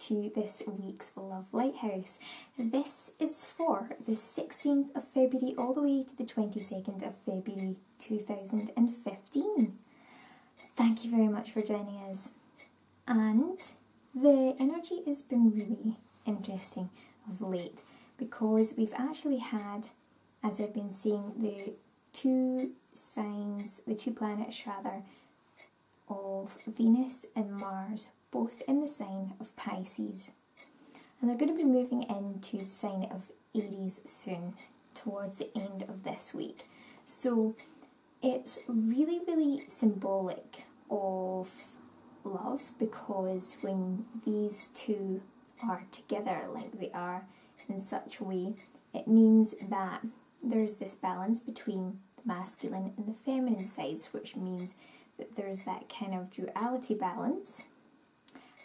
to this week's Love Lighthouse. This is for the 16th of February all the way to the 22nd of February 2015. Thank you very much for joining us. And the energy has been really interesting of late because we've actually had, as I've been saying, the two planets rather, of Venus and Mars, both in the sign of Pisces. And they're going to be moving into the sign of Aries soon, towards the end of this week. So it's really, really symbolic of love, because when these two are together like they are in such a way, it means that there's this balance between the masculine and the feminine sides, which means that there's that kind of duality balance,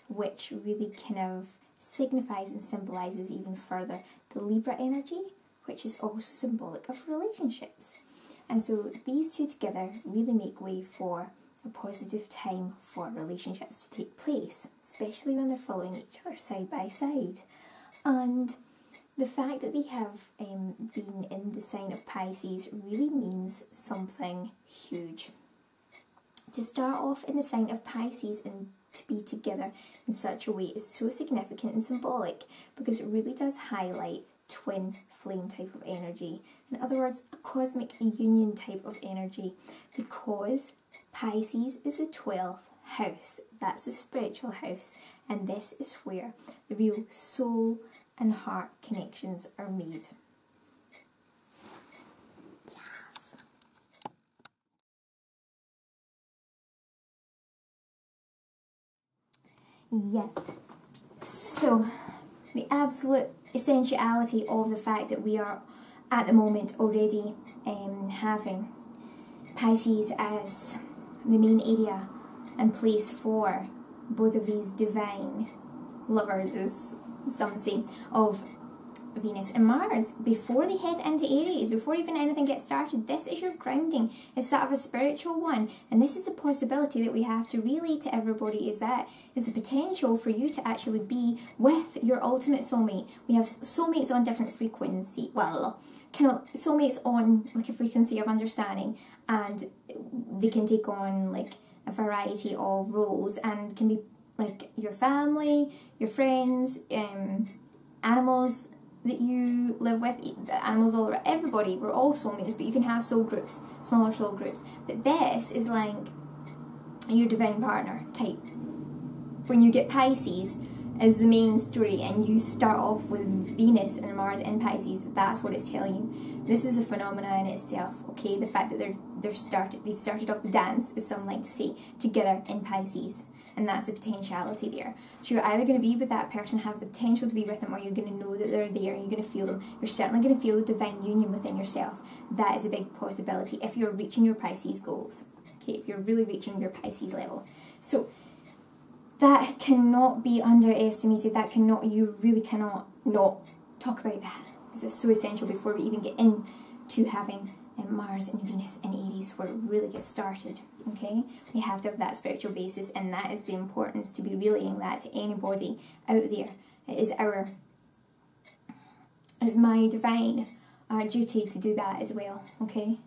which really kind of signifies and symbolises even further the Libra energy, which is also symbolic of relationships. And so these two together really make way for a positive time for relationships to take place, especially when they're following each other side by side. And the fact that they have been in the sign of Pisces really means something huge. To start off in the sign of Pisces and to be together in such a way is so significant and symbolic, because it really does highlight twin flame type of energy. In other words, a cosmic union type of energy, because Pisces is the 12th house. That's the spiritual house, and this is where the real soul and heart connections are made. Yeah, so the absolute essentiality of the fact that we are at the moment already having Pisces as the main area and place for both of these divine lovers, as some say, of Venus and Mars, before they head into Aries, before even anything gets started. This is your grounding. It's that of a spiritual one, and this is a possibility that we have to relay to everybody, is that it's a potential for you to actually be with your ultimate soulmate. We have soulmates on different frequency, well, kind of soulmates on like a frequency of understanding, and they can take on like a variety of roles, and can be like your family, your friends, animals that you live with, the animals all around, everybody. We're all soulmates, but you can have soul groups, smaller soul groups. But this is like your divine partner type. When you get Pisces as the main story and you start off with Venus and Mars in Pisces, that's what it's telling you. This is a phenomena in itself, okay? The fact that they've started off the dance, as some like to say, together in Pisces. And that's the potentiality there. So you're either going to be with that person, have the potential to be with them, or you're going to know that they're there and you're going to feel them. You're certainly going to feel the divine union within yourself. That is a big possibility if you're reaching your Pisces goals. Okay, if you're really reaching your Pisces level. So that cannot be underestimated. You really cannot not talk about that, because it's so essential before we even get into having Mars and Venus and Aries, where it really gets started. Okay, we have to have that spiritual basis, and that is the importance to be relaying that to anybody out there. It's my divine duty to do that as well. Okay,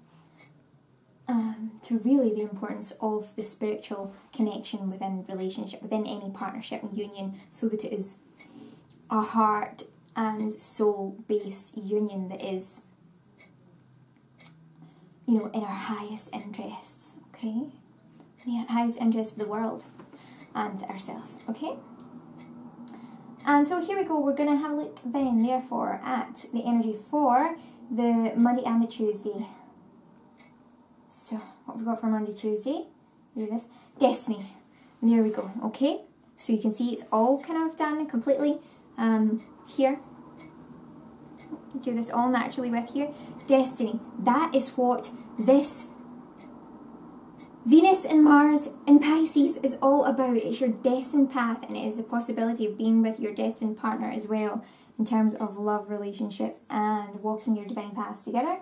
to relay the importance of the spiritual connection within relationship, within any partnership and union, so that it is a heart and soul based union that is, you know, in our highest interests, okay? The highest interest of the world and ourselves, okay? And so here we go, we're going to have a look then, therefore, at the energy for the Monday and the Tuesday. So, what have we got for Monday, Tuesday? Do this. Destiny. And there we go, okay? So you can see it's all kind of done completely here. Do this all naturally with here. Destiny. That is what this Venus and Mars in Pisces is all about. It's your destined path, and it is the possibility of being with your destined partner as well, in terms of love, relationships, and walking your divine paths together.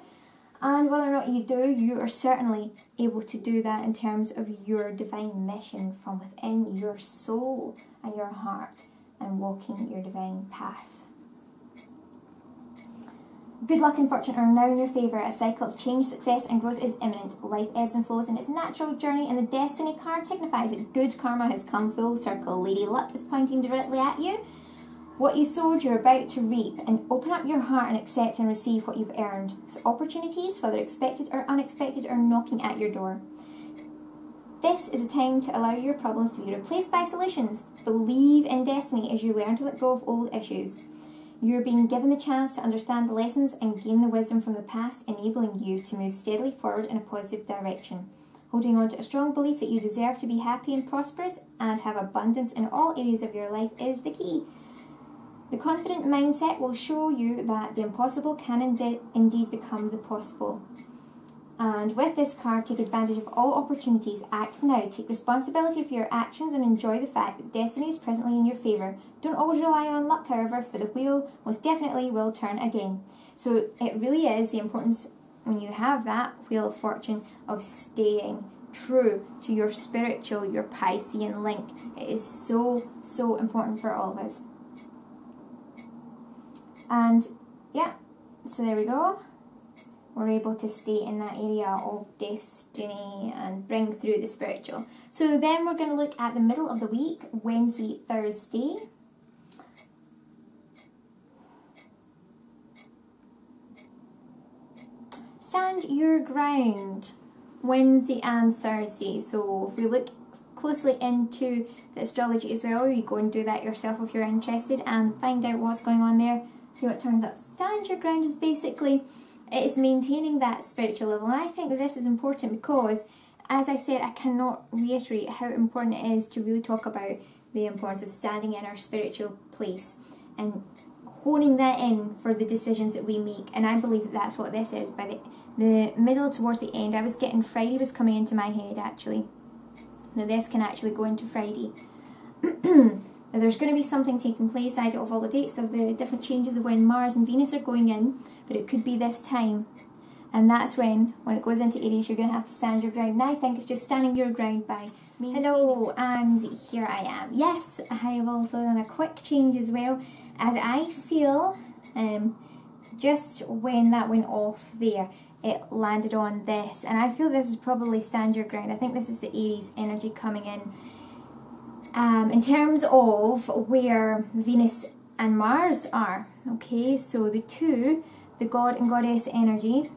And whether or not you do, you are certainly able to do that in terms of your divine mission from within your soul and your heart. and walking your divine path. Good luck and fortune are now in your favour. A cycle of change, success and growth is imminent. Life ebbs and flows in its natural journey, and the Destiny card signifies that good karma has come full circle. Lady Luck is pointing directly at you. What you sowed, you're about to reap, and open up your heart and accept and receive what you've earned. So opportunities, whether expected or unexpected, are knocking at your door. This is a time to allow your problems to be replaced by solutions. Believe in destiny as you learn to let go of old issues. You're being given the chance to understand the lessons and gain the wisdom from the past, enabling you to move steadily forward in a positive direction. Holding on to a strong belief that you deserve to be happy and prosperous and have abundance in all areas of your life is the key. The confident mindset will show you that the impossible can indeed become the possible. And with this card, take advantage of all opportunities. Act now. Take responsibility for your actions and enjoy the fact that destiny is presently in your favour. Don't always rely on luck, however, for the wheel most definitely will turn again. So it really is the importance, when you have that Wheel of Fortune, of staying true to your spiritual, your Piscean link. It is so, so important for all of us. And yeah, so there we go. We're able to stay in that area of destiny and bring through the spiritual. So then we're going to look at the middle of the week, Wednesday, Thursday. Stand your ground, Wednesday and Thursday. So if we look closely into the astrology as well, you go and do that yourself if you're interested and find out what's going on there, see what turns up. Stand your ground is basically, it's maintaining that spiritual level, and I think that this is important because, as I said, I cannot reiterate how important it is to really talk about the importance of standing in our spiritual place and honing that in for the decisions that we make. And I believe that that's what this is. By the middle towards the end, I was getting Friday was coming into my head actually. Now this can actually go into Friday. Now there's going to be something taking place. I don't have all the dates of the different changes of when Mars and Venus are going in, but it could be this time. And that's when it goes into Aries, you're going to have to stand your ground. And I think it's just standing your ground by maintaining. Hello, and here I am. Yes, I have also done a quick change as well, as I feel just when that went off there, it landed on this. And I feel this is probably stand your ground. I think this is the Aries energy coming in terms of where Venus and Mars are. Okay, so the two, the God and Goddess energy,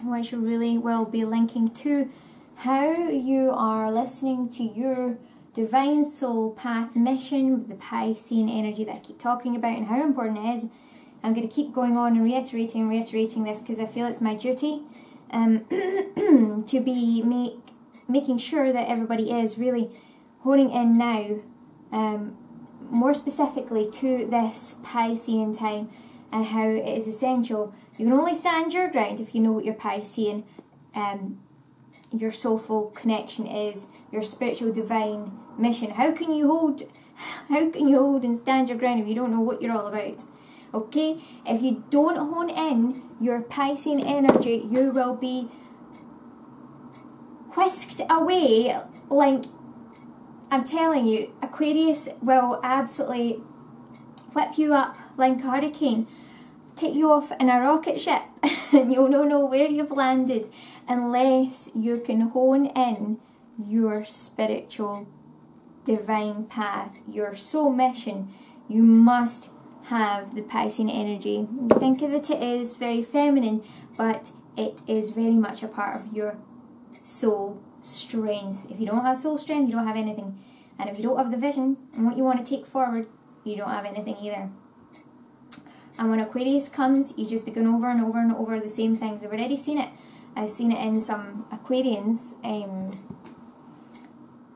which really will be linking to how you are listening to your divine soul path mission, the Piscean energy that I keep talking about and how important it is. I'm going to keep going on and reiterating this because I feel it's my duty to be making sure that everybody is really honing in now more specifically to this Piscean time and how it is essential. You can only stand your ground if you know what your Piscean, your soulful connection is, your spiritual divine mission. How can you hold and stand your ground if you don't know what you're all about? Okay, if you don't hone in your Piscean energy, you will be whisked away. Like, I'm telling you, Aquarius will absolutely whip you up like a hurricane, take you off in a rocket ship, and you'll not know where you've landed unless you can hone in your spiritual divine path, your soul mission. You must have the Piscean energy. Think of it as very feminine, but it is very much a part of your soul strength. If you don't have soul strength, you don't have anything. And if you don't have the vision and what you want to take forward, you don't have anything either. And when Aquarius comes, you just begin over and over and over the same things. I've already seen it. I've seen it in some Aquarians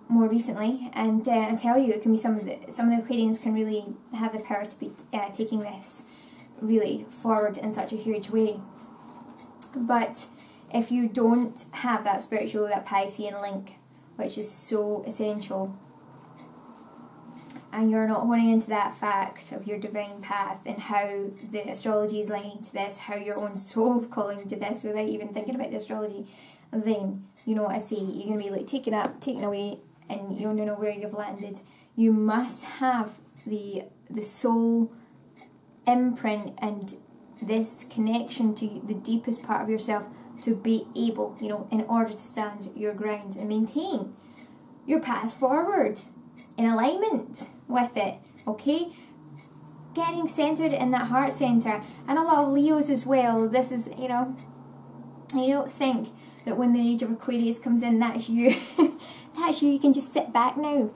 more recently, and I tell you, it can be some of the Aquarians can really have the power to be taking this really forward in such a huge way. But if you don't have that spiritual, that Piscean link, which is so essential, and you're not honing into that fact of your divine path and how the astrology is linking to this, how your own soul's calling to this without even thinking about the astrology, then, you know what I say, you're going to be like taken up, taken away, and you don't know where you've landed. You must have the soul imprint and this connection to the deepest part of yourself to be able, you know, in order to stand your ground and maintain your path forward in alignment with it, okay? Getting centered in that heart center. And a lot of Leos as well, this is, you know, I don't think that when the Age of Aquarius comes in, that's you. That's you can just sit back now.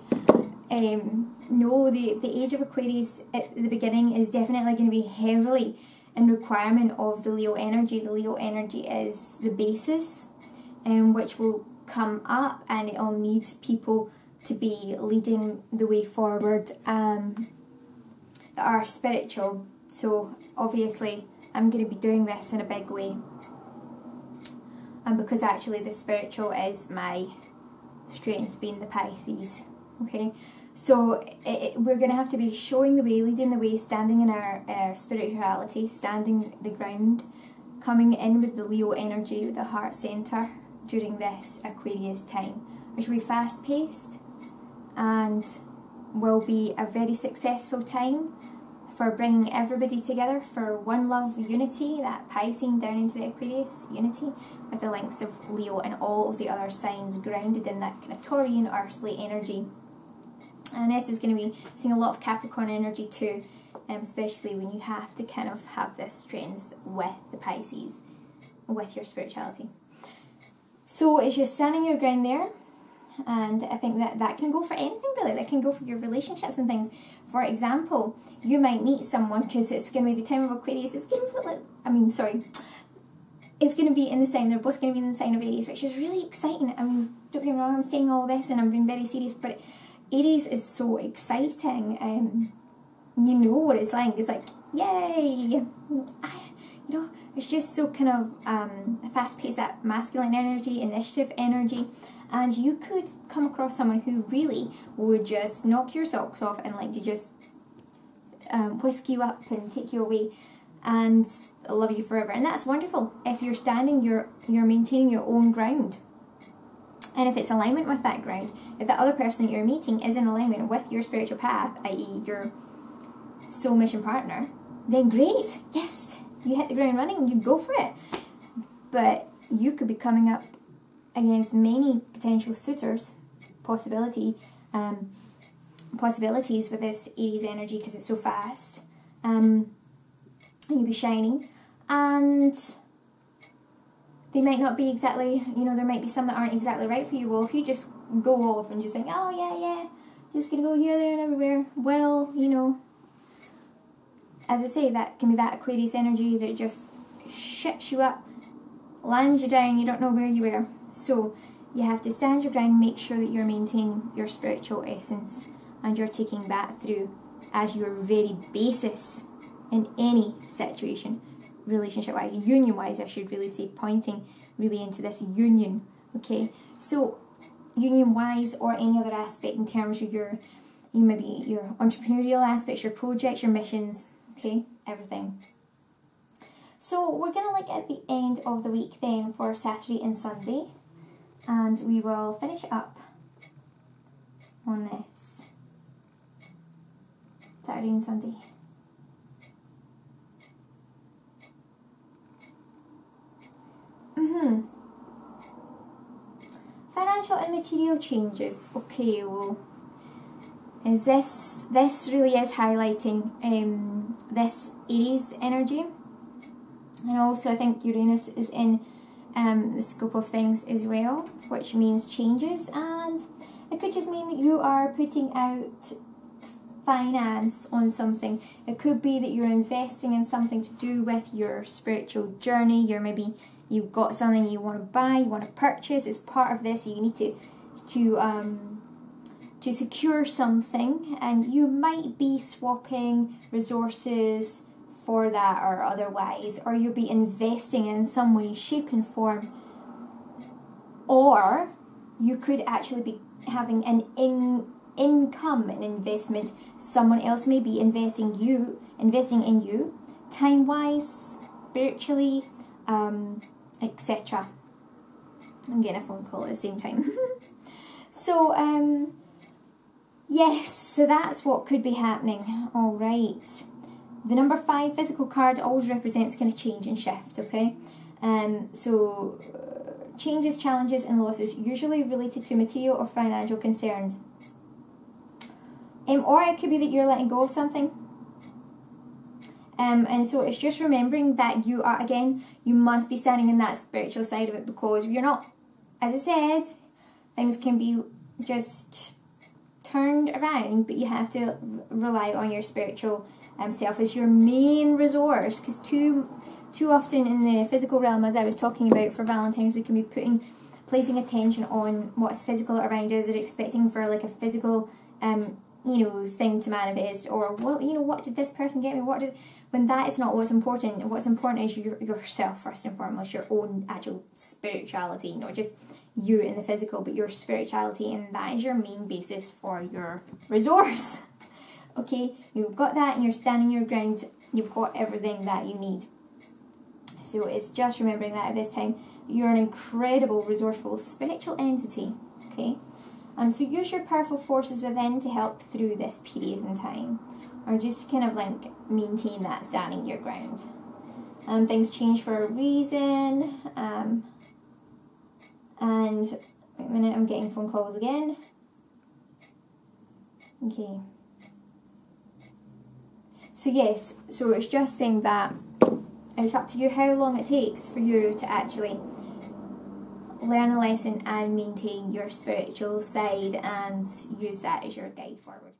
No, the Age of Aquarius at the beginning is definitely going to be heavily in requirement of the Leo energy. The Leo energy is the basis, which will come up, and it'll need people to be leading the way forward that are spiritual. So obviously I'm going to be doing this in a big way, and because actually the spiritual is my strength, being the Pisces, okay? So we're going to have to be showing the way, leading the way, standing in our spirituality, standing the ground, coming in with the Leo energy, with the heart centre during this Aquarius time, which will be fast-paced and will be a very successful time for bringing everybody together for one love, unity, that Piscean down into the Aquarius unity, with the links of Leo and all of the other signs grounded in that kind of Taurian earthly energy. And this is going to be seeing a lot of Capricorn energy too, especially when you have to kind of have this strength with the Pisces, with your spirituality. So it's just standing your ground there, and I think that can go for anything really. That can go for your relationships and things. For example, you might meet someone, because it's going to be the time of Aquarius, it's going to be it's going to be in the sign, they're both going to be in the sign of Aries, which is really exciting. I mean, don't get me wrong, I'm saying all this and I'm being very serious, but Aries is so exciting. You know what it's like. It's like, yay! You know, it's just so kind of fast-paced, that masculine energy, initiative energy. And you could come across someone who really would just knock your socks off and like to just whisk you up and take you away and love you forever. And that's wonderful. If you're standing, you're maintaining your own ground. And if it's alignment with that ground, if the other person that you're meeting is in alignment with your spiritual path, i.e. your soul mission partner, then great. Yes, you hit the ground running, you go for it. But you could be coming up against many potential suitors, possibilities with this Aries energy, because it's so fast. And you'll be shining, and they might not be exactly, you know, there might be some that aren't exactly right for you. Well, if you just go off and just think, oh yeah, just gonna go here, there and everywhere, well, you know, as I say, that can be that Aquarius energy that just ships you up, lands you down, you don't know where you were. So you have to stand your ground, make sure that you're maintaining your spiritual essence, and you're taking that through as your very basis in any situation, relationship-wise, union-wise, I should really say, pointing really into this union, okay? So union-wise, or any other aspect in terms of maybe your entrepreneurial aspects, your projects, your missions, okay, everything. So we're going to look at the end of the week then for Saturday and Sunday, and we will finish up on this Saturday and Sunday. Financial and material changes. Okay, well, this really is highlighting this Aries energy, and also I think Uranus is in the scope of things as well, which means changes, and it could just mean that you are putting out finance on something. It could be that you're investing in something to do with your spiritual journey. You've got something you want to buy, you want to purchase. It's part of this. You need to secure something, and you might be swapping resources for that or otherwise, or you'll be investing in some way, shape and form, or you could actually be having an income, an investment. Someone else may be investing in you, time-wise, spiritually, etc. I'm getting a phone call at the same time. So, Yes, so that's what could be happening. All right. The number 5 physical card always represents kind of change and shift, okay? So changes, challenges and losses, usually related to material or financial concerns. Or it could be that you're letting go of something. And so it's just remembering that you are, again, you must be standing in that spiritual side of it, because you're not, as I said, things can be just turned around, but you have to rely on your spiritual self as your main resource, because too often in the physical realm, as I was talking about for Valentine's, we can be placing attention on what's physical around us, or expecting for like a physical thing to manifest, or well, what did this person get me, when that is not what's important. What's important is yourself first and foremost, your own actual spirituality, not just you in the physical, but your spirituality, and that is your main basis for your resource. Okay, you've got that and you're standing your ground, you've got everything that you need. So it's just remembering that at this time, you're an incredible, resourceful spiritual entity, okay? So use your powerful forces within to help through this period in time, or just to kind of like maintain that standing your ground. Things change for a reason, and wait a minute, I'm getting phone calls again. Okay. So yes, so it's just saying that it's up to you how long it takes for you to actually learn a lesson and maintain your spiritual side and use that as your guide forward.